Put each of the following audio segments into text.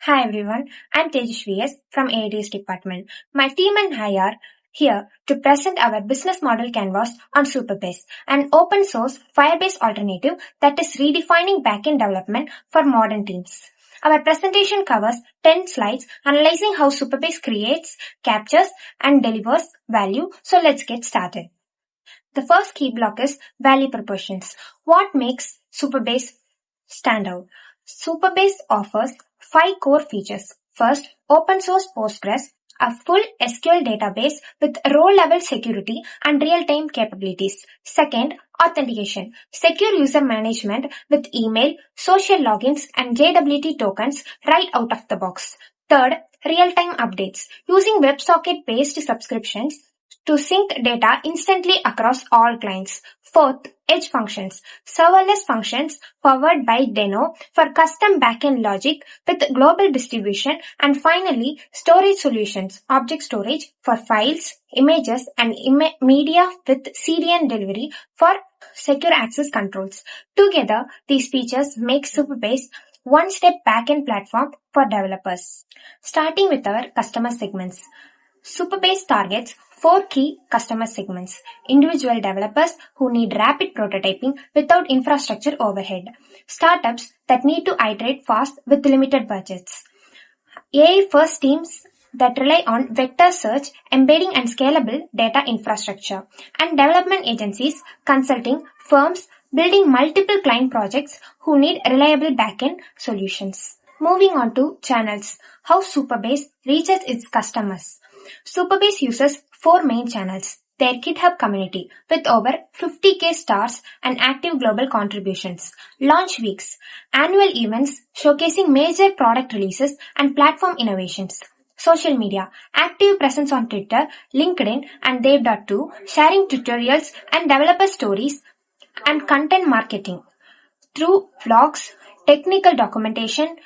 Hi everyone, I'm Tejashvi S from AID's department. My team and I are here to present our business model canvas on Supabase, an open source Firebase alternative that is redefining backend development for modern teams. Our presentation covers 10 slides analyzing how Supabase creates, captures, and delivers value. So let's get started. The first key block is value propositions. What makes Supabase stand out? Supabase offers 5 core features. First, open source Postgres, a full SQL database with row-level security and real-time capabilities. Second, authentication, secure user management with email, social logins, and JWT tokens right out of the box. Third, real-time updates, using WebSocket-based subscriptions to sync data instantly across all clients. Fourth, edge functions, serverless functions powered by Deno for custom backend logic with global distribution. And finally, storage solutions, object storage for files, images, and media with CDN delivery for secure access controls. Together, these features make Supabase one-step backend platform for developers. Starting with our customer segments. Supabase targets 4 key customer segments: individual developers who need rapid prototyping without infrastructure overhead, startups that need to iterate fast with limited budgets, AI-first teams that rely on vector search, embedding and scalable data infrastructure, and development agencies, consulting firms building multiple client projects who need reliable backend solutions. Moving on to channels, how Supabase reaches its customers. Supabase uses 4 main channels. Their GitHub community with over 50k stars and active global contributions. Launch weeks, annual events showcasing major product releases and platform innovations. Social media, active presence on Twitter, LinkedIn and Dev.to, sharing tutorials and developer stories, and content marketing through vlogs, technical documentation,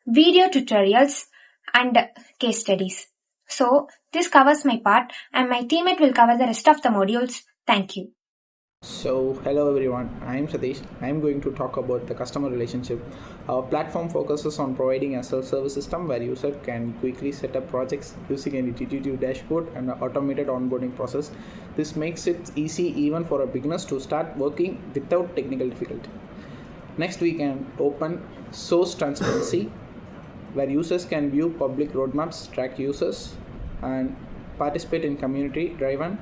video tutorials, and case studies. So, this covers my part, and my teammate will cover the rest of the modules. Thank you. So, hello everyone, I am Satish. I am going to talk about the customer relationship. Our platform focuses on providing a self-service system where user can quickly set up projects using an intuitive dashboard and an automated onboarding process. This makes it easy even for a beginners to start working without technical difficulty. Next, we can open source transparency where users can view public roadmaps, track users, and participate in community-driven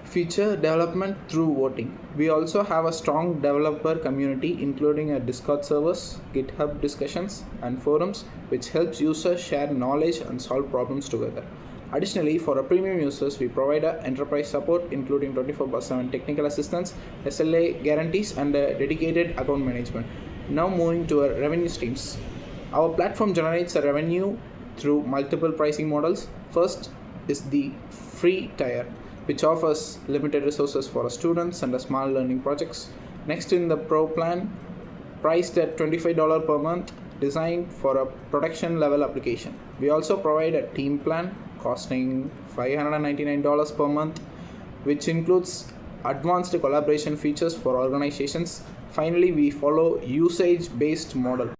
feature development through voting. We also have a strong developer community including a Discord servers, GitHub discussions, and forums which helps users share knowledge and solve problems together. Additionally, for our premium users, we provide enterprise support including 24/7 technical assistance, SLA guarantees, and dedicated account management. Now moving to our revenue streams. Our platform generates a revenue through multiple pricing models. First is the free tier, which offers limited resources for students and small learning projects. Next, in the Pro plan, priced at $25 per month, designed for a production level application. We also provide a team plan costing $599 per month, which includes advanced collaboration features for organizations. Finally, we follow usage-based model.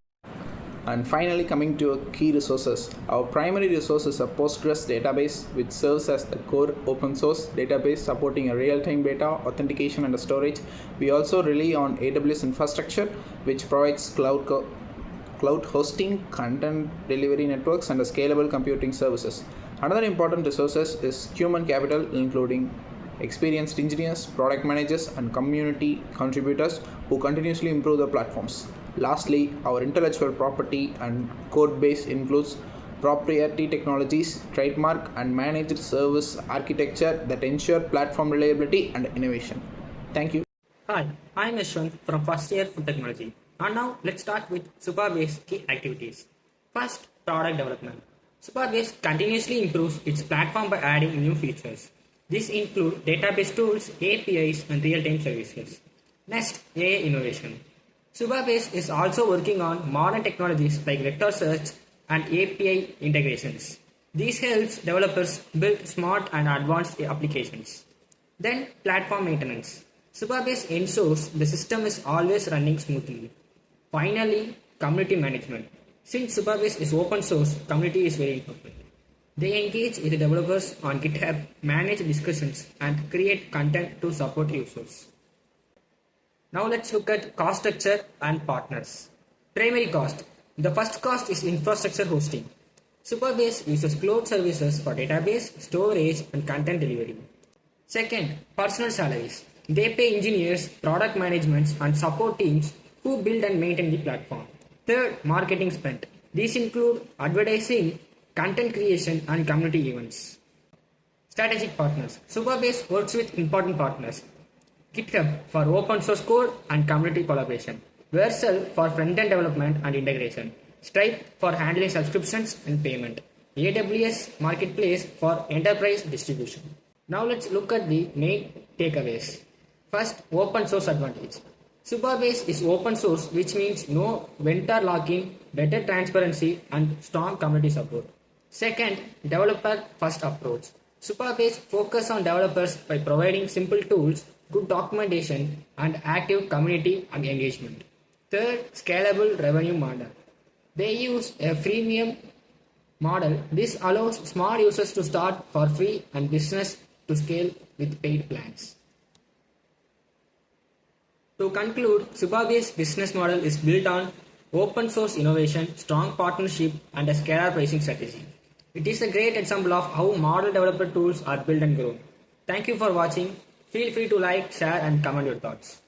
And finally, coming to key resources. Our primary resource is a Postgres database, which serves as the core open source database supporting a real-time data, authentication, and storage. We also rely on AWS infrastructure, which provides cloud hosting, content delivery networks, and scalable computing services. Another important resource is human capital, including experienced engineers, product managers, and community contributors who continuously improve the platforms. Lastly, our intellectual property and code base includes proprietary technologies, trademark, and managed service architecture that ensure platform reliability and innovation. Thank you. Hi, I'm Yashwant from first year food technology. And now let's start with Supabase key activities. First, product development. Supabase continuously improves its platform by adding new features. These include database tools, APIs, and real-time services. Next, AI innovation. Supabase is also working on modern technologies like vector search and API integrations. This helps developers build smart and advanced applications. Then, platform maintenance. Supabase ensures the system is always running smoothly. Finally, community management. Since Supabase is open source, community is very important. They engage with the developers on GitHub, manage discussions, and create content to support users. Now let's look at cost structure and partners. Primary cost. The first cost is infrastructure hosting. Supabase uses cloud services for database, storage, and content delivery. Second, personal salaries. They pay engineers, product management, and support teams who build and maintain the platform. Third, marketing spend. These include advertising, content creation, and community events. Strategic partners. Supabase works with important partners. GitHub for open source code and community collaboration. Vercel for front-end development and integration. Stripe for handling subscriptions and payment. AWS Marketplace for enterprise distribution. Now let's look at the main takeaways. First, open source advantage. Supabase is open source, which means no vendor lock-in, better transparency, and strong community support. Second, developer first approach. Supabase focus on developers by providing simple tools, good documentation, and active community and engagement. Third, scalable revenue model. They use a freemium model. This allows small users to start for free and business to scale with paid plans. To conclude, Supabase business model is built on open source innovation, strong partnership, and a scalar pricing strategy. It is a great example of how model developer tools are built and grown. Thank you for watching. Feel free to like, share, and comment your thoughts.